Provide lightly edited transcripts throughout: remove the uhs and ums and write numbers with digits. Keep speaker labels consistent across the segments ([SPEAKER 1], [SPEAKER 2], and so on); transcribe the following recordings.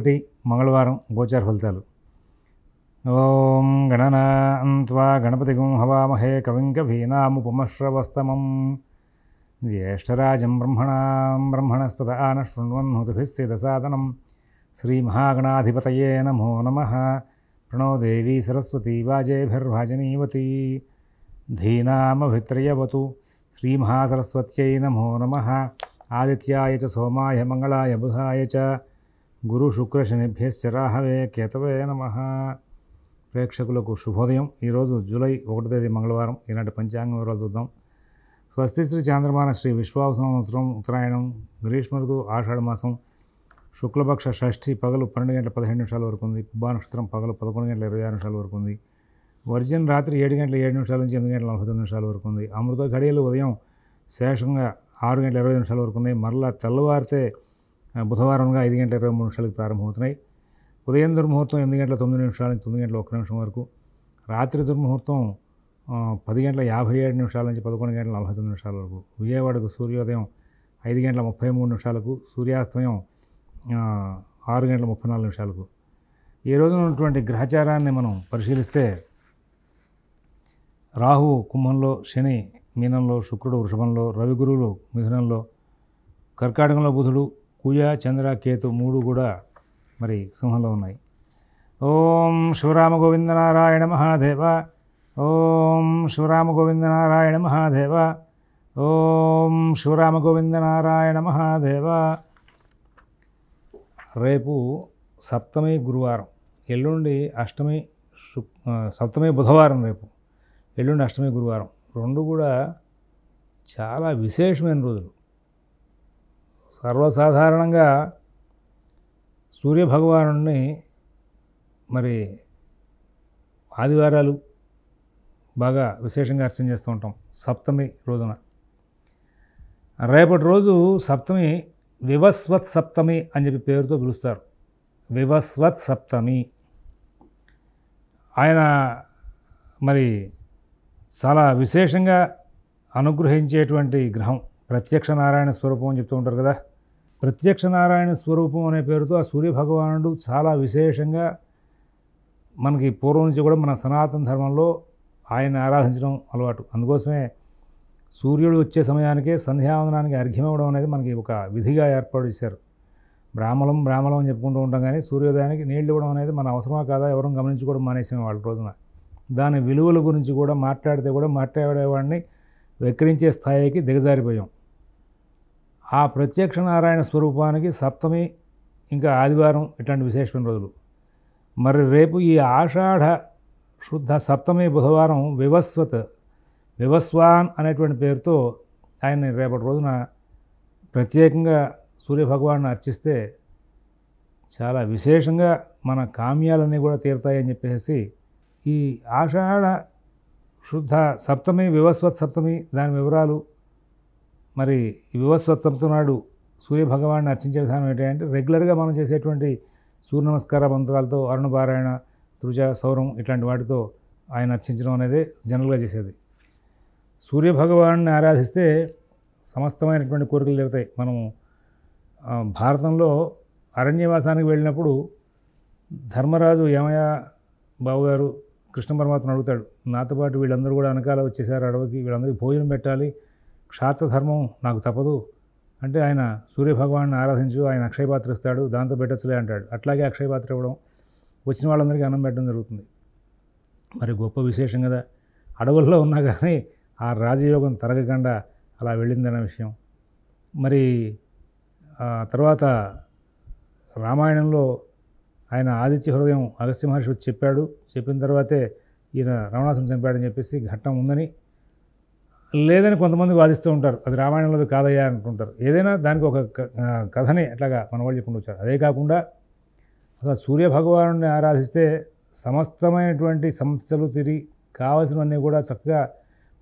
[SPEAKER 1] 1 మంగళవారం గోచార ఫలితాలు. ఓం గణనాన్త్వా గణపతిగం హవామహే కవిం కవీనాముపమశ్రవస్తమం జ్యేష్ఠరాజం బ్రహ్మణస్పద ఆనశృణ్వన్నోతిభిస్సిదసాదనం శ్రీమహాగణాధిపతయే నమో నమః. ప్రణో దేవీ సరస్వతీ వాజేభిర్వాజనీవతి ధీనామభిత్రయవతు. శ్రీమహాసరస్వత్యై నమో నమః. ఆదిత్యాయ చ సోమాయ మంగళాయ బుధాయ చ గురుశుక్రశనిభ్యశ్చ రాహవే కేతవే నమః. ప్రేక్షకులకు శుభోదయం. ఈరోజు జూలై 1వ తేదీ మంగళవారం. ఈనాటి పంచాంగం వివరాలు చూద్దాం. స్వస్తి శ్రీ చాంద్రమాన శ్రీ విశ్వావసు సంవత్సరం ఉత్తరాయణం గ్రీష్మ ఋతువు ఆషాఢమాసం శుక్లపక్ష షష్ఠి పగలు 12 గంటల 15 నిమిషాల వరకు ఉంది. పుబ్బా నక్షత్రం పగలు 11 గంటల 26 నిమిషాల వరకు ఉంది. వర్జన్ రాత్రి 7 గంటల 7 నిమిషాల నుంచి 8 గంటల 49 నిమిషాల వరకు ఉంది. అమృత ఘడియలు ఉదయం శేషంగా 6 గంటల 20 నిమిషాల వరకు ఉన్నాయి. మరలా తెల్లవారితే బుధవారంగా 5 గంటల 23 నిమిషాలకు ప్రారంభమవుతున్నాయి. ఉదయం దుర్ముహూర్తం 8 గంటల 9 నిమిషాల నుంచి 9 గంటల 1 నిమిషం వరకు. రాత్రి దుర్ముహూర్తం 10 గంటల 57 నిమిషాల నుంచి 11 గంటల 49 నిమిషాల వరకు. విజయవాడకు సూర్యోదయం 5 గంటల 33 నిమిషాలకు, సూర్యాస్తమయం 6 గంటల 34 నిమిషాలకు. ఈ రోజున ఉన్నటువంటి గ్రహచారాన్ని మనం పరిశీలిస్తే రాహువు కుంభంలో, శని మీనంలో, శుక్రుడు వృషభంలో, రవి గురువులు మిథునంలో, కర్కాటకంలో బుధుడు, కుజ చంద్ర కేతు 3 కూడా మరి సింహంలో ఉన్నాయి. ఓం శివరామ గోవింద నారాయణ మహాదేవ. ఓం శివరామ గోవింద నారాయణ మహాదేవ. ఓం శివరామ గోవింద నారాయణ మహాదేవ. రేపు సప్తమి గురువారం, ఎల్లుండి అష్టమి సప్తమి బుధవారం, రేపు ఎల్లుండి అష్టమి గురువారం. 2 కూడా చాలా విశేషమైన రోజులు. సర్వసాధారణంగా సూర్యభగవానుడిని మరి ఆదివారాలు బాగా విశేషంగా అర్చన చేస్తూ ఉంటాం సప్తమి రోజున. రేపటి రోజు సప్తమి వివస్వత్ సప్తమి అని చెప్పి పేరుతో పిలుస్తారు. వివస్వత్ సప్తమి. ఆయన మరి చాలా విశేషంగా అనుగ్రహించేటువంటి గ్రహం. ప్రత్యక్ష నారాయణ స్వరూపం అని చెప్తూ ఉంటారు కదా. ప్రత్యక్ష నారాయణ స్వరూపం అనే పేరుతో ఆ సూర్యభగవానుడు చాలా విశేషంగా మనకి పూర్వం నుంచి కూడా మన సనాతన ధర్మంలో ఆయన ఆరాధించడం అలవాటు. అందుకోసమే సూర్యుడు వచ్చే సమయానికే సంధ్యావందనానికి అర్ఘ్యం ఇవ్వడం అనేది మనకి ఒక విధిగా ఏర్పాటు చేశారు. బ్రాహ్మణం అని చెప్పుకుంటూ ఉంటాం, కానీ సూర్యోదయానికి నీళ్ళు ఇవ్వడం అనేది మన అవసరమా కాదా ఎవరూ గమనించుకోవడం మానేసిన వాళ్ళ రోజున. దాని విలువల గురించి కూడా మాట్లాడితే కూడా మాట్లాడేవాడిని వెక్కిరించే స్థాయికి దిగజారిపోయాం. ఆ ప్రత్యక్ష నారాయణ స్వరూపానికి సప్తమి ఇంకా ఆదివారం ఇట్లాంటి విశేషమైన రోజులు. మరి రేపు ఈ ఆషాఢ శుద్ధ సప్తమి బుధవారం వివస్వాన్ అనేటువంటి పేరుతో ఆయన్ని రేపటి రోజున ప్రత్యేకంగా సూర్యభగవాన్ని అర్చిస్తే చాలా విశేషంగా మన కామ్యాలన్నీ కూడా తీరుతాయని చెప్పేసి ఈ ఆషాఢ శుద్ధ సప్తమి వివస్వత్ సప్తమి దాని వివరాలు. మరి ఈ వివస్వత్ సప్తమి నాడు సూర్యభగవాన్ని అర్చించే విధానం ఏంటంటే రెగ్యులర్గా మనం చేసేటువంటి సూర్య నమస్కార మంత్రాలతో, అరుణపారాయణ, త్రుజ, సౌరం ఇట్లాంటి వాటితో ఆయన అర్చించడం అనేది జనరల్గా చేసేది. సూర్యభగవాన్ని ఆరాధిస్తే సమస్తమైనటువంటి కోరికలు తీరుతాయి. మనం భారతంలో అరణ్యవాసానికి వెళ్ళినప్పుడు ధర్మరాజు ఏమయ్య బావుగారు కృష్ణ పరమాత్మను అడుగుతాడు, నాతో పాటు వీళ్ళందరూ కూడా వెనకాల వచ్చేసారు అడవికి, వీళ్ళందరికీ భోజనం పెట్టాలి, క్షాత్రధర్మం నాకు తప్పదు అంటే ఆయన సూర్యభగవాన్ని ఆరాధించు, ఆయన అక్షయపాత్ర ఇస్తాడు, దాంతో పెట్టచ్చులే అంటాడు. అట్లాగే అక్షయపాత్ర ఇవ్వడం, వచ్చిన వాళ్ళందరికీ అన్నం పెట్టడం జరుగుతుంది. మరి గొప్ప విశేషం కదా. అడవుల్లో ఉన్నా కానీ ఆ రాజయోగం తరగకుండా అలా వెళ్ళిందన్న విషయం. మరి తర్వాత రామాయణంలో ఆయన ఆదిత్య హృదయం అగస్త్య మహర్షి వచ్చి చెప్పిన తర్వాతే ఈయన రావణాసుని చంపాడని చెప్పేసి ఘట్టం ఉందని లేదని కొంతమంది వాదిస్తూ ఉంటారు. అది రామాయణంలో కాదయ్యా అనుకుంటారు. ఏదైనా దానికి ఒక కథని అట్లాగా మన వాళ్ళు చెప్పుకుంటూ వచ్చారు. అదే కాకుండా అసలు సూర్యభగవానుడిని ఆరాధిస్తే సమస్తమైనటువంటి సమస్యలు తిరిగి కావాల్సినవన్నీ కూడా చక్కగా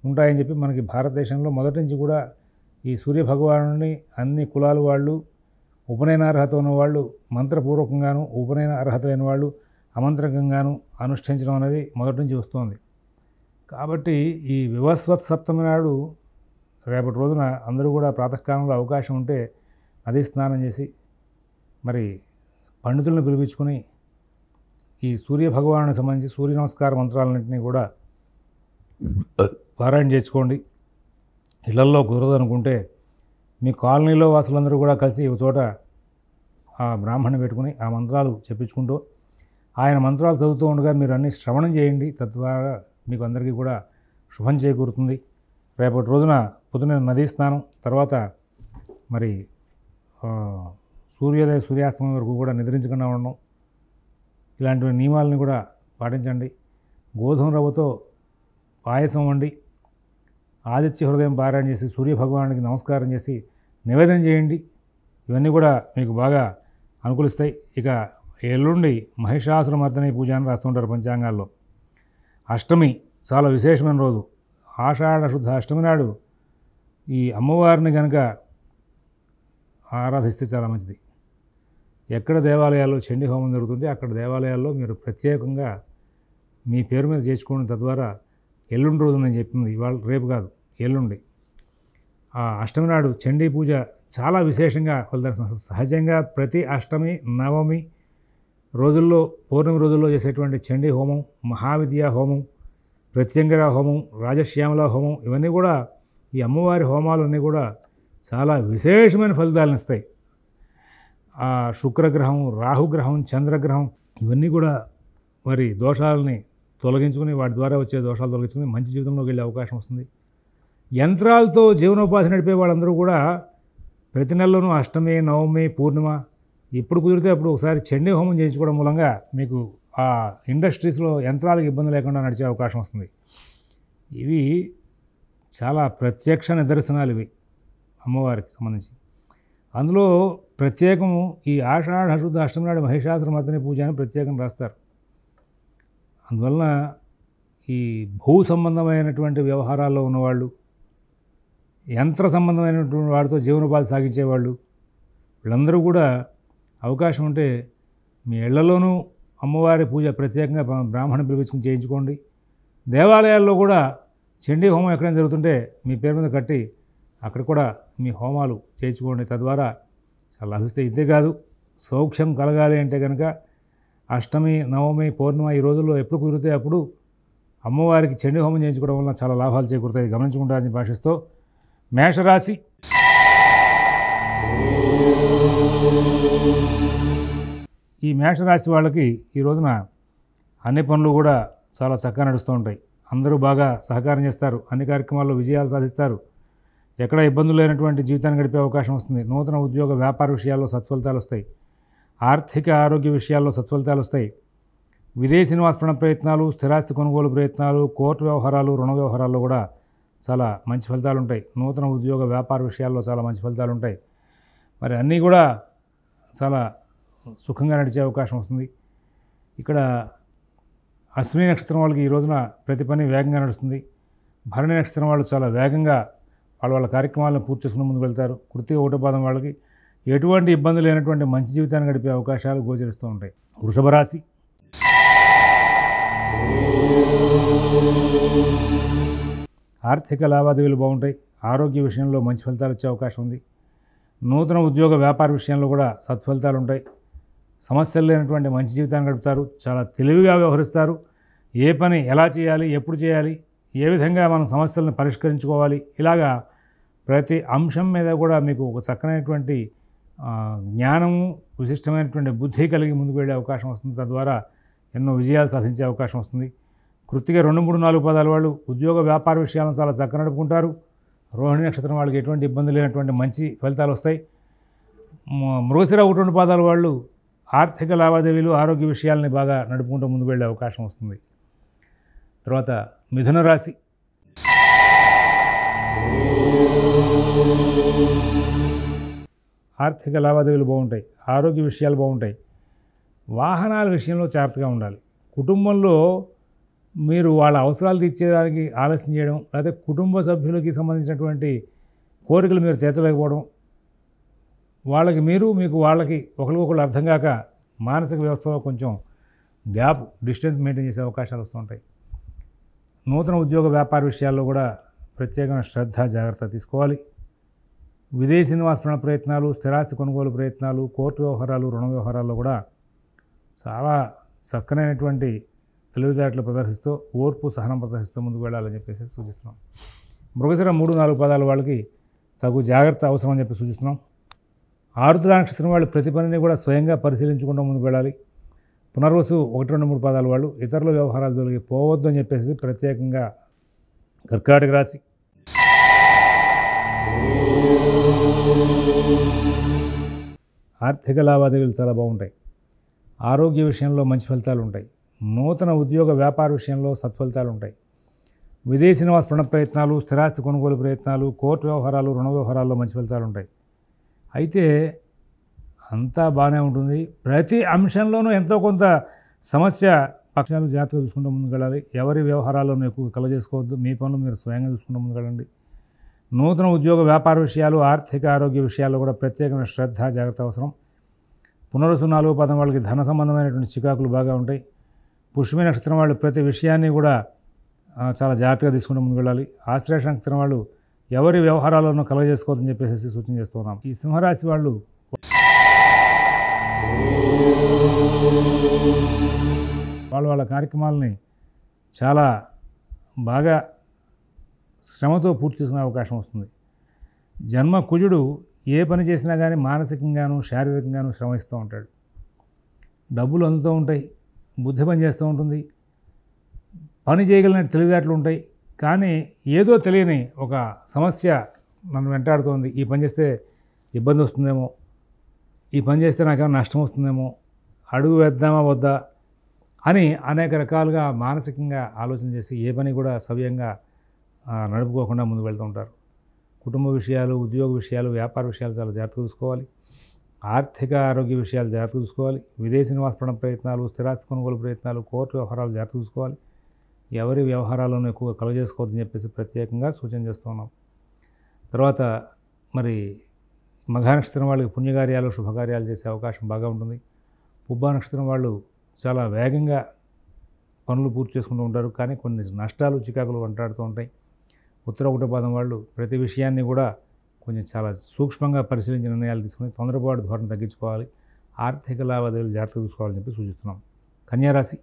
[SPEAKER 1] ఉంటాయని చెప్పి మనకి భారతదేశంలో మొదటి నుంచి కూడా ఈ సూర్యభగవానుడిని అన్ని కులాల వాళ్ళు, ఉపనయన అర్హత ఉన్నవాళ్ళు మంత్రపూర్వకంగాను, ఉపనయన అర్హత లేని వాళ్ళు అమంత్రకంగాను అనుష్ఠించడం అనేది మొదటి నుంచి వస్తుంది. కాబట్టి ఈ వివస్వత్ సప్తమి నాడు రేపటి రోజున అందరూ కూడా ప్రాతకాలంలో అవకాశం ఉంటే నదీ స్నానం చేసి మరి పండితులను పిలిపించుకొని ఈ సూర్య భగవానునికి సంబంధించి సూర్య నమస్కార మంత్రాలన్నింటినీ కూడా పారాయణ చేసుకోండి. ఇళ్లల్లో కుదరదనుకుంటే మీ కాలనీలో వాసులందరూ కూడా కలిసి ఒక చోట ఆ బ్రాహ్మణ్ణి పెట్టుకుని ఆ మంత్రాలు చెప్పించుకుంటూ ఆయన మంత్రాలు చదువుతూ ఉండగా మీరు అన్నీ శ్రవణం చేయండి. తద్వారా మీకు అందరికీ కూడా శుభం చేకూరుతుంది. రేపటి రోజున పొద్దున నదీ స్నానం తర్వాత మరి సూర్యాస్తమయం వరకు కూడా నిద్రించకుండా ఉండడం, ఇలాంటి నియమాలని కూడా పాటించండి. గోధుమ రవ్వతో పాయసం వండి ఆదిత్య హృదయం పారాయణ చేసి సూర్యభగవానుడికి నమస్కారం చేసి నివేదన చేయండి. ఇవన్నీ కూడా మీకు బాగా అనుకూలిస్తాయి. ఇక ఎల్లుండి మహిషాసురమర్దిని పూజ అని రాస్తుంటారు పంచాంగాల్లో. అష్టమి చాలా విశేషమైన రోజు. ఆషాఢ శుద్ధ అష్టమి నాడు ఈ అమ్మవారిని కనుక ఆరాధిస్తే చాలా మంచిది. ఎక్కడ దేవాలయాల్లో చండీ హోమం జరుగుతుంది అక్కడ దేవాలయాల్లో మీరు ప్రత్యేకంగా మీ పేరు మీద చేసుకోండి. తద్వారా ఎల్లుండి రోజు నేను చెప్పింది, ఇవాళ రేపు కాదు, ఎల్లుండి ఆ అష్టమి నాడు చండీ పూజ చాలా విశేషంగా ఫలితాలు. సహజంగా ప్రతి అష్టమి నవమి రోజుల్లో పౌర్ణమి రోజుల్లో చేసేటువంటి చండీ హోమం, మహావిద్యా హోమం, ప్రత్యంగర హోమం, రాజశ్యామల హోమం ఇవన్నీ కూడా ఈ అమ్మవారి హోమాలన్నీ కూడా చాలా విశేషమైన ఫలితాలను ఇస్తాయి. ఆ శుక్రగ్రహం, రాహుగ్రహం, చంద్రగ్రహం ఇవన్నీ కూడా మరి దోషాలని తొలగించుకుని వాటి ద్వారా వచ్చే దోషాలు తొలగించుకుని మంచి జీవితంలోకి వెళ్ళే అవకాశం వస్తుంది. యంత్రాలతో జీవనోపాధి నడిపే వాళ్ళందరూ కూడా ప్రతి నెలలోనూ అష్టమి, నవమి, పూర్ణిమ ఎప్పుడు కుదిరితే అప్పుడు ఒకసారి చండీ హోమం చేయించుకోవడం మూలంగా మీకు ఆ ఇండస్ట్రీస్లో యంత్రాలకు ఇబ్బంది లేకుండా నడిచే అవకాశం వస్తుంది. ఇవి చాలా ప్రత్యక్ష నిదర్శనాలు ఇవి అమ్మవారికి సంబంధించి. అందులో ప్రత్యేకము ఈ ఆషాఢ శుద్ధ అష్టమి నాడు మహిషాసురమర్దిని పూజ అని ప్రత్యేకం రాస్తారు. అందువలన ఈ భూ సంబంధమైనటువంటి వ్యవహారాల్లో ఉన్నవాళ్ళు, యంత్ర సంబంధమైనటువంటి వాటితో జీవనోపాధి సాగించేవాళ్ళు వీళ్ళందరూ కూడా అవకాశం ఉంటే మీ ఇళ్లలోనూ అమ్మవారి పూజ ప్రత్యేకంగా బ్రాహ్మణం పిలిపించుకుని చేయించుకోండి. దేవాలయాల్లో కూడా చండీ హోమం ఎక్కడైనా జరుగుతుంటే మీ పేరు మీద కట్టి అక్కడ కూడా మీ హోమాలు చేయించుకోండి. తద్వారా చాలా లభిస్తాయి. ఇదే కాదు, సౌఖ్యం కలగాలి అంటే కనుక అష్టమి, నవమి, పౌర్ణిమ ఈ రోజుల్లో ఎప్పుడు కుదిరితే అప్పుడు అమ్మవారికి చండీ హోమం చేయించుకోవడం వల్ల చాలా లాభాలు చేకూరుతాయి. గమనించుకుంటారని భాషిస్తూ మేషరాశి. ఈ మేషరాశి వాళ్ళకి ఈ రోజున అన్ని పనులు కూడా చాలా చక్కగా నడుస్తూ ఉంటాయి. అందరూ బాగా సహకారం చేస్తారు. అన్ని కార్యక్రమాల్లో విజయాలు సాధిస్తారు. ఎక్కడ ఇబ్బందులు లేనటువంటి జీవితాన్ని గడిపే అవకాశం వస్తుంది. నూతన ఉద్యోగ వ్యాపార విషయాల్లో సత్ఫలితాలు వస్తాయి. ఆర్థిక ఆరోగ్య విషయాల్లో సత్ఫలితాలు వస్తాయి. విదేశీ నివాస ప్రయత్నాలు, స్థిరాస్తి కొనుగోలు ప్రయత్నాలు, కోర్టు వ్యవహారాలు, రుణ వ్యవహారాల్లో కూడా చాలా మంచి ఫలితాలు ఉంటాయి. నూతన ఉద్యోగ వ్యాపార విషయాల్లో చాలా మంచి ఫలితాలు ఉంటాయి. మరి అన్నీ కూడా చాలా సుఖంగా నడిచే అవకాశం వస్తుంది. ఇక్కడ అశ్విని నక్షత్రం వాళ్ళకి ఈ రోజున ప్రతి పని వేగంగా నడుస్తుంది. భరణి నక్షత్రం వాళ్ళు చాలా వేగంగా వాళ్ళ కార్యక్రమాలను పూర్తి చేసుకుని ముందుకు వెళ్తారు. కృత్తిక ఒకటో పాదం వాళ్ళకి ఎటువంటి ఇబ్బంది లేనటువంటి మంచి జీవితాన్ని గడిపే అవకాశాలు గోచరిస్తూ ఉంటాయి. వృషభ రాశి. ఆర్థిక లావాదేవీలు బాగుంటాయి. ఆరోగ్య విషయంలో మంచి ఫలితాలు వచ్చే అవకాశం ఉంది. నూతన ఉద్యోగ వ్యాపార విషయంలో కూడా సత్ఫలితాలు ఉంటాయి. సమస్యలు లేనటువంటి మంచి జీవితాన్ని గడుపుతారు. చాలా తెలివిగా వ్యవహరిస్తారు. ఏ పని ఎలా చేయాలి, ఎప్పుడు చేయాలి, ఏ విధంగా మనం సమస్యలను పరిష్కరించుకోవాలి, ఇలాగా ప్రతి అంశం మీద కూడా మీకు ఒక చక్కనైనటువంటి జ్ఞానము, విశిష్టమైనటువంటి బుద్ధి కలిగి ముందుకు వెళ్ళే అవకాశం వస్తుంది. తద్వారా ఎన్నో విజయాలు సాధించే అవకాశం వస్తుంది. కృత్తిక 2, 3, 4 పదాల వాళ్ళు ఉద్యోగ వ్యాపార విషయాలను చాలా చక్కగా నడుపుకుంటారు. రోహిణి నక్షత్రం వాళ్ళకి ఎటువంటి ఇబ్బంది లేనటువంటి మంచి ఫలితాలు వస్తాయి. మృగశిర 1, 2 పాదాల వాళ్ళు ఆర్థిక లావాదేవీలు, ఆరోగ్య విషయాలని బాగా నడుపుకుంటూ ముందుకు వెళ్ళే అవకాశం వస్తుంది. తర్వాత మిథున రాశి. ఆర్థిక లావాదేవీలు బాగుంటాయి. ఆరోగ్య విషయాలు బాగుంటాయి. వాహనాల విషయంలో జాగ్రత్తగా ఉండాలి. కుటుంబంలో మీరు వాళ్ళ అవసరాలు తీర్చేదానికి ఆలస్యం చేయడం, లేకపోతే కుటుంబ సభ్యులకి సంబంధించినటువంటి కోరికలు మీరు తీర్చలేకపోవడం, వాళ్ళకి మీకు వాళ్ళకి ఒకరికొకరు అర్థం కాక మానసిక వ్యవస్థలో కొంచెం గ్యాప్, డిస్టెన్స్ మెయింటైన్ చేసే అవకాశాలు వస్తూ ఉంటాయి. నూతన ఉద్యోగ వ్యాపార విషయాల్లో కూడా ప్రత్యేకమైన శ్రద్ధ, జాగ్రత్త తీసుకోవాలి. విదేశీ నివాస ప్రయత్నాలు, స్థిరాస్తి కొనుగోలు ప్రయత్నాలు, కోర్టు వ్యవహారాలు, రుణ వ్యవహారాల్లో కూడా చాలా చక్కనైనటువంటి తెలివితేటలు ప్రదర్శిస్తూ ఓర్పు సహనం ప్రదర్శిస్తూ ముందుకు వెళ్ళాలని చెప్పేసి సూచిస్తున్నాం. మృగశిర 3-4 పాదాల వాళ్ళకి తగు జాగ్రత్త అవసరం అని చెప్పి సూచిస్తున్నాం. ఆరుద్ర నక్షత్రం వాళ్ళు ప్రతి పనిని కూడా స్వయంగా పరిశీలించుకుంటూ ముందుకు వెళ్ళాలి. పునర్వసు 1-2-3 పాదాల వాళ్ళు ఇతరుల వ్యవహారాలు జోలికి పోవద్దు అని చెప్పేసి ప్రత్యేకంగా కర్కాటక రాశి. ఆర్థిక లావాదేవీలు చాలా బాగుంటాయి. ఆరోగ్య విషయంలో మంచి ఫలితాలు ఉంటాయి. నూతన ఉద్యోగ వ్యాపార విషయంలో సత్ఫలితాలు ఉంటాయి. విదేశీ నివాస ప్రయత్నాలు, స్థిరాస్తి కొనుగోలు ప్రయత్నాలు, కోర్టు వ్యవహారాలు, రుణ వ్యవహారాల్లో మంచి ఫలితాలు ఉంటాయి. అయితే అంతా బాగానే ఉంటుంది. ప్రతి అంశంలోనూ ఎంతో కొంత సమస్య పక్షాలు జాగ్రత్తగా చూసుకుంటూ ముందుకు వెళ్ళాలి. ఎవరి వ్యవహారాల్లోనూ ఎక్కువ కలగజేసుకోవద్దు. మీ పనులు మీరు స్వయంగా చూసుకుంటూ ముందుకు వెళ్ళండి. నూతన ఉద్యోగ వ్యాపార విషయాలు, ఆర్థిక ఆరోగ్య విషయాల్లో కూడా ప్రత్యేకమైన శ్రద్ధ జాగ్రత్త అవసరం. పునరుసు 4 పాదం వాళ్ళకి ధన సంబంధమైనటువంటి చికాకులు బాగా ఉంటాయి. పుష్యమి నక్షత్రం వాళ్ళు ప్రతి విషయాన్ని కూడా చాలా జాగ్రత్తగా తీసుకుంటూ ముందుకు వెళ్ళాలి. ఆశ్లేష నక్షత్రం వాళ్ళు ఎవరి వ్యవహారాలను కలగజేసుకోవద్దని చెప్పేసి సూచన చేస్తున్నాం. ఈ సింహరాశి వాళ్ళు వాళ్ళ కార్యక్రమాలని చాలా బాగా శ్రమతో పూర్తి చేసుకునే అవకాశం వస్తుంది. జన్మ కుజుడు ఏ పని చేసినా కానీ మానసికంగాను శారీరకంగాను శ్రమిస్తూ ఉంటాడు. డబ్బులు అందుతూ ఉంటాయి, బుద్ధి పని చేస్తూ ఉంటుంది, పని చేయగలిగిన తెలివితేటలు ఉంటాయి. కానీ ఏదో తెలియని ఒక సమస్య నన్ను వెంటాడుతోంది. ఈ పని చేస్తే ఇబ్బంది వస్తుందేమో, ఈ పని చేస్తే నాకేమైనా నష్టం వస్తుందేమో, అడుగు వేద్దామా వద్దా అని అనేక రకాలుగా మానసికంగా ఆలోచన చేసి ఏ పని కూడా సవ్యంగా నడుపుకోకుండా ముందుకు వెళ్తూ ఉంటారు. కుటుంబ విషయాలు, ఉద్యోగ విషయాలు, వ్యాపార విషయాలు చాలా జాగ్రత్తగా చూసుకోవాలి. ఆర్థిక ఆరోగ్య విషయాలు జాగ్రత్తగా చూసుకోవాలి. విదేశీ నివాస ప్రయత్నాలు, స్థిరాస్తి కొనుగోలు ప్రయత్నాలు, కోర్టు వ్యవహారాలు జాగ్రత్తగా చూసుకోవాలి. ఎవరి వ్యవహారాలను ఎక్కువగా కలుగజేసుకోవద్దని చెప్పేసి ప్రత్యేకంగా సూచన చేస్తూ ఉన్నాం. తర్వాత మరి మఘ నక్షత్రం వాళ్ళకి పుణ్యకార్యాలు, శుభకార్యాలు చేసే అవకాశం బాగా ఉంటుంది. పుబ్బా నక్షత్రం వాళ్ళు చాలా వేగంగా పనులు పూర్తి చేసుకుంటూ ఉంటారు. కానీ కొన్ని నష్టాలు, చికాకులు వెంటాడుతూ ఉంటాయి. ఉత్తర 1 పాదం వాళ్ళు ప్రతి విషయాన్ని కూడా కొంచెం చాలా సూక్ష్మంగా పరిశీలించి నిర్ణయాలు తీసుకుని తొందరపాటు ధోరణి తగ్గించుకోవాలి. ఆర్థిక లావాదేవీలు జాగ్రత్తగా చూసుకోవాలని చెప్పి సూచిస్తున్నాం. కన్యారాశి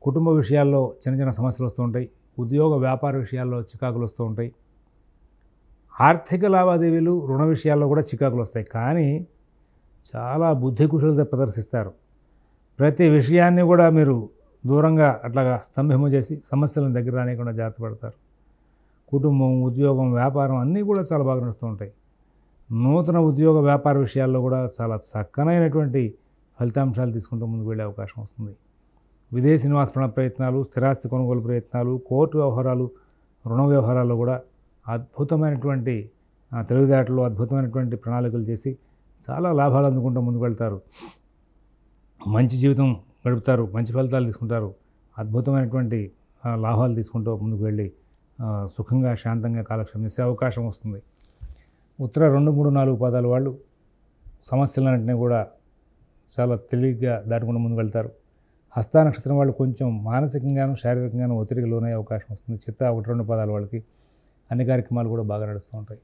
[SPEAKER 1] కుటుంబ విషయాల్లో చిన్న చిన్న సమస్యలు వస్తూ ఉంటాయి. ఉద్యోగ వ్యాపార విషయాల్లో చికాకులు వస్తూ ఉంటాయి. ఆర్థిక లావాదేవీలు, రుణ విషయాల్లో కూడా చికాకులు వస్తాయి. కానీ చాలా బుద్ధి కుశలత ప్రదర్శిస్తారు. ప్రతి విషయాన్ని కూడా మీరు దూరంగా అట్లాగా స్తంభింప చేసి సమస్యలను దగ్గర రానియకుండా జాగ్రత్త పడతారు. కుటుంబం, ఉద్యోగం, వ్యాపారం అన్నీ కూడా చాలా బాగా నడుస్తూ ఉంటాయి. నూతన ఉద్యోగ వ్యాపార విషయాల్లో కూడా చాలా చక్కనైనటువంటి ఫలితాంశాలు తీసుకుంటూ ముందుకు వెళ్ళే అవకాశం వస్తుంది. విదేశీ నివాస ప్రయత్నాలు, స్థిరాస్తి కొనుగోలు ప్రయత్నాలు, కోర్టు వ్యవహారాలు, రుణ వ్యవహారాల్లో కూడా అద్భుతమైనటువంటి తెలివితేటలు, అద్భుతమైనటువంటి ప్రణాళికలు చేసి చాలా లాభాలు అందుకుంటూ ముందుకు వెళ్తారు. మంచి జీవితం గడుపుతారు, మంచి ఫలితాలు తీసుకుంటారు, అద్భుతమైనటువంటి లాభాలు తీసుకుంటూ ముందుకు వెళ్ళి సుఖంగా, శాంతంగా కాలక్షేపం చేసే అవకాశం వస్తుంది. ఉత్తర 2, 3, 4 పాదాల వాళ్ళు సమస్యలన్నింటినీ కూడా చాలా తెలివిగా దాటుకుంటూ ముందుకు వెళ్తారు. హస్త నక్షత్రం వాళ్ళు కొంచెం మానసికంగాను శారీరకంగాను ఒత్తిడికి లోనయ్యే అవకాశం వస్తుంది. చిత్త 1, 2 పాదాల వాళ్ళకి అన్ని కార్యక్రమాలు కూడా బాగా నడుస్తూ ఉంటాయి.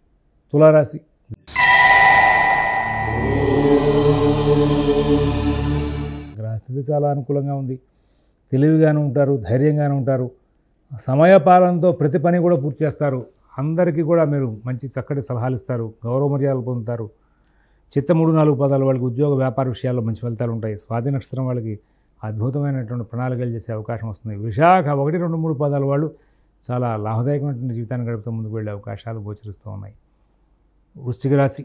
[SPEAKER 1] తులారాశి గ్రహస్థితి చాలా అనుకూలంగా ఉంది. తెలివిగానే ఉంటారు, ధైర్యంగానే ఉంటారు. సమయపాలనతో ప్రతి పని కూడా పూర్తి చేస్తారు. అందరికీ కూడా మీరు మంచి చక్కటి సలహాలు ఇస్తారు, గౌరవ మర్యాదలు పొందుతారు. చిత్త 3, 4 పాదాల వాళ్ళకి ఉద్యోగ వ్యాపార విషయాల్లో మంచి ఫలితాలు ఉంటాయి. స్వాతి నక్షత్రం వాళ్ళకి అద్భుతమైనటువంటి ప్రణాళికలు చేసే అవకాశం వస్తుంది. విశాఖ 1, 2, 3 పాదాల వాళ్ళు చాలా లాభదాయకమైనటువంటి జీవితాన్ని గడుపుతూ ముందుకు వెళ్ళే అవకాశాలు గోచరిస్తూ ఉన్నాయి. వృశ్చిక రాశి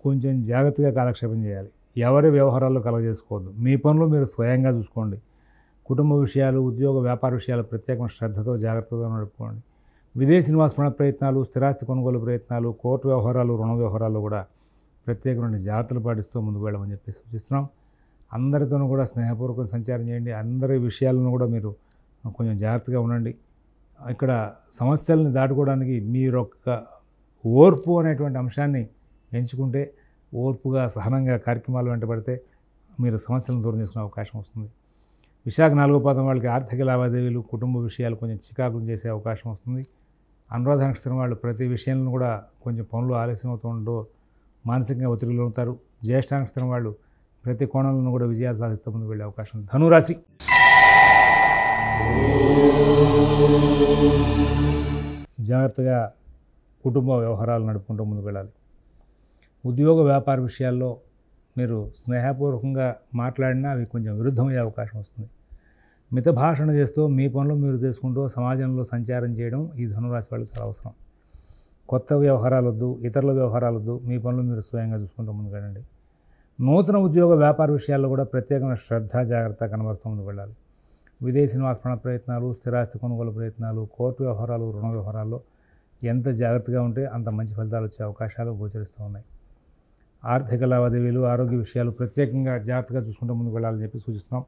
[SPEAKER 1] కొంచెం జాగ్రత్తగా కాలక్షేపం చేయాలి. ఎవరి వ్యవహారాల్లో కలగజేసుకోవద్దు. మీ పనులు మీరు స్వయంగా చూసుకోండి. కుటుంబ విషయాలు, ఉద్యోగ వ్యాపార విషయాలు ప్రత్యేకమైన శ్రద్ధతో జాగ్రత్తగా నడుపుకోండి. విదేశీ నివాస ప్రయత్నాలు, స్థిరాస్తి కొనుగోలు ప్రయత్నాలు, కోర్టు వ్యవహారాలు, రుణ వ్యవహారాల్లో కూడా ప్రత్యేకమైన జాగ్రత్తలు పాటిస్తూ ముందుకు వెళ్ళమని చెప్పి సూచిస్తున్నాం. అందరితోనూ కూడా స్నేహపూర్వకంగా సంచారం చేయండి. అందరి విషయాలను కూడా మీరు కొంచెం జాగ్రత్తగా ఉండండి. ఇక్కడ సమస్యల్ని దాటుకోవడానికి మీరొక్క ఓర్పు అనేటువంటి అంశాన్ని ఎంచుకుంటే, ఓర్పుగా సహనంగా కార్యక్రమాలు వెంటబడితే మీరు సమస్యలను దూరం చేసుకునే అవకాశం వస్తుంది. విశాఖ 4వ పాదం వాళ్ళకి ఆర్థిక లావాదేవీలు, కుటుంబ విషయాలు కొంచెం చికాకులు చేసే అవకాశం వస్తుంది. అనురాధ నక్షత్రం వాళ్ళు ప్రతి విషయంలో కూడా కొంచెం పనులు ఆలస్యం అవుతూ ఉండో మానసికంగా ఒత్తిడిలో ఉంటారు. జ్యేష్ఠ నక్షత్రం వాళ్ళు ప్రతి కోణంలో కూడా విజయాలు సాధిస్తూ ముందుకు వెళ్ళే అవకాశం ఉంది. ధనురాశి జాగ్రత్తగా కుటుంబ వ్యవహారాలు నడుపుకుంటూ ముందుకు వెళ్ళాలి. ఉద్యోగ వ్యాపార విషయాల్లో మీరు స్నేహపూర్వకంగా మాట్లాడినా అవి కొంచెం విరుద్ధమయ్యే అవకాశం వస్తుంది. మిత భాషణ చేస్తూ మీ పనులు మీరు చేసుకుంటూ సమాజంలో సంచారం చేయడం ఈ ధనురాశి వాళ్ళకి చాలా అవసరం. కొత్త వ్యవహారాలు వద్దు, ఇతరుల వ్యవహారాలు వద్దు, మీ పనులు మీరు స్వయంగా చూసుకుంటూ ముందుకు వెళ్ళండి. నూతన ఉద్యోగ వ్యాపార విషయాల్లో కూడా ప్రత్యేకమైన శ్రద్ధ, జాగ్రత్త కనబరుస్తూ ముందుకు వెళ్ళాలి. విదేశీ నివాస ప్రయత్నాలు, స్థిరాస్తి కొనుగోలు ప్రయత్నాలు, కోర్టు వ్యవహారాలు, రుణ వ్యవహారాల్లో ఎంత జాగ్రత్తగా ఉంటే అంత మంచి ఫలితాలు వచ్చే అవకాశాలు గోచరిస్తూ ఉన్నాయి. ఆర్థిక లావాదేవీలు, ఆరోగ్య విషయాలు ప్రత్యేకంగా జాగ్రత్తగా చూసుకుంటూ ముందుకు వెళ్ళాలని చెప్పి సూచిస్తున్నాం.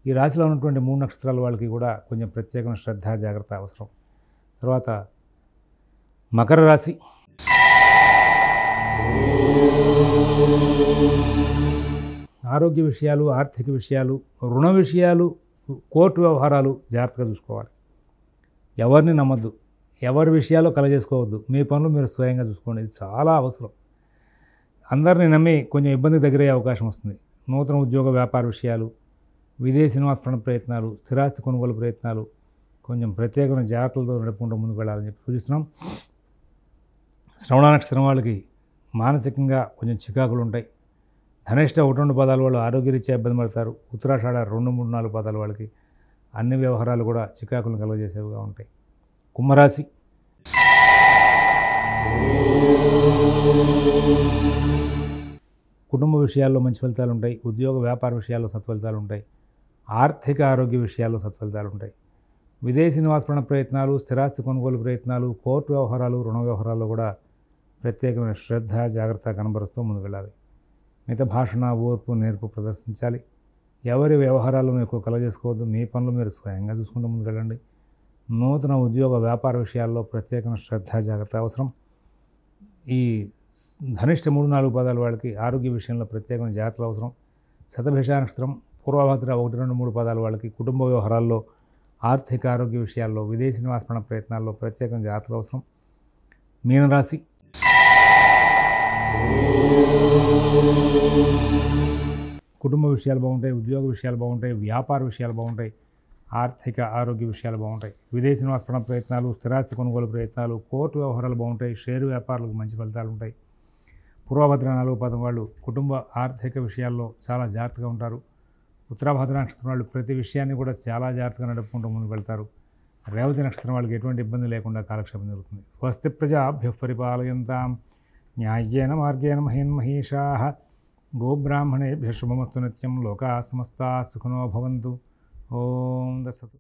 [SPEAKER 1] ఈ రాశిలో ఉన్నటువంటి 3 నక్షత్రాల వాళ్ళకి కూడా కొంచెం ప్రత్యేకమైన శ్రద్ధ, జాగ్రత్త అవసరం. తర్వాత మకర రాశి. ఆరోగ్య విషయాలు, ఆర్థిక విషయాలు, రుణ విషయాలు, కోర్టు వ్యవహారాలు జాగ్రత్తగా చూసుకోవాలి. ఎవరిని నమ్మద్దు, ఎవరి విషయాల్లో కలగజేసుకోవద్దు. మీ పనులు మీరు స్వయంగా చూసుకోండి. ఇది చాలా అవసరం. అందరినీ నమ్మి కొంచెం ఇబ్బందికి దగ్గరయ్యే అవకాశం వస్తుంది. నూతన ఉద్యోగ వ్యాపార విషయాలు, విదేశీ నివాస ప్రయత్నాలు, స్థిరాస్తి కొనుగోలు ప్రయత్నాలు కొంచెం ప్రత్యేకమైన జాగ్రత్తలతో నడుపుకుంటూ ముందుకు వెళ్ళాలని చెప్పి సూచిస్తున్నాం. శ్రవణ నక్షత్రం వాళ్ళకి మానసికంగా కొంచెం చికాకులు ఉంటాయి. ధనిష్ట 1-2 పాదాల వాళ్ళు ఆరోగ్యరీత్యా ఇబ్బంది పడతారు. ఉత్తరాషాఢ 2, 3, 4 పాదాల వాళ్ళకి అన్ని వ్యవహారాలు కూడా చికాకులను కలుగజేసేవిగా ఉంటాయి. కుంభరాశి. కుటుంబ విషయాల్లో మంచి ఫలితాలు ఉంటాయి. ఉద్యోగ వ్యాపార విషయాల్లో సత్ఫలితాలు ఉంటాయి. ఆర్థిక ఆరోగ్య విషయాల్లో సత్ఫలితాలు ఉంటాయి. విదేశీ నివాస ప్రయత్నాలు, స్థిరాస్తి కొనుగోలు ప్రయత్నాలు, కోర్టు వ్యవహారాలు, రుణ వ్యవహారాల్లో కూడా ప్రత్యేకమైన శ్రద్ధ, జాగ్రత్త కనబరుస్తూ ముందుకు వెళ్ళాలి. మిత భాషణ, ఓర్పు, నేర్పు ప్రదర్శించాలి. ఎవరి వ్యవహారాలను ఎక్కువ కలగజేసుకోవద్దు. మీ పనులు మీరు స్వయంగా చూసుకుంటూ ముందుకు వెళ్ళండి. నూతన ఉద్యోగ వ్యాపార విషయాల్లో ప్రత్యేకమైన శ్రద్ధ, జాగ్రత్త అవసరం. ఈ ధనిష్ట 3, 4 పాదాల వాళ్ళకి ఆరోగ్య విషయంలో ప్రత్యేకమైన జాగ్రత్తలు అవసరం. శతభిష నక్షత్రం, పూర్వభద్ర 1, 2, 3 పాదాల వాళ్ళకి కుటుంబ వ్యవహారాల్లో, ఆర్థిక ఆరోగ్య విషయాల్లో, విదేశీ నివాస ప్రయత్నాల్లో ప్రత్యేకమైన జాగ్రత్తలు అవసరం. మీనరాశి. కుటుంబ విషయాలు బాగుంటాయి, ఉద్యోగ విషయాలు బాగుంటాయి, వ్యాపార విషయాలు బాగుంటాయి, ఆర్థిక ఆరోగ్య విషయాలు బాగుంటాయి. విదేశీ నివాస ప్రయత్నాలు, స్థిరాస్తి కొనుగోలు ప్రయత్నాలు, కోర్టు వ్యవహారాలు బాగుంటాయి. షేరు వ్యాపారాలకు మంచి ఫలితాలు ఉంటాయి. పూర్వభద్ర 4వ పాదం వాళ్ళు కుటుంబ ఆర్థిక విషయాల్లో చాలా జాగ్రత్తగా ఉంటారు. ఉత్తరాభద్ర నక్షత్రం వాళ్ళు ప్రతి విషయాన్ని కూడా చాలా జాగ్రత్తగా నడుపుకుంటూ ముందుకు వెళ్తారు. రేవతి నక్షత్రం వాళ్ళకి ఎటువంటి ఇబ్బంది లేకుండా కాలక్షేపం జరుగుతుంది. స్వస్తి ప్రజాభ్యః పరిపాలయంతాం న్యాయేన మార్గేణ మహీన్మహీషాః గోబ్రాహ్మణేభ్యః శుభమస్తు నిత్యం. లోకాః సమస్తాః సుఖినో భవంతు. ఓం దత్సతు.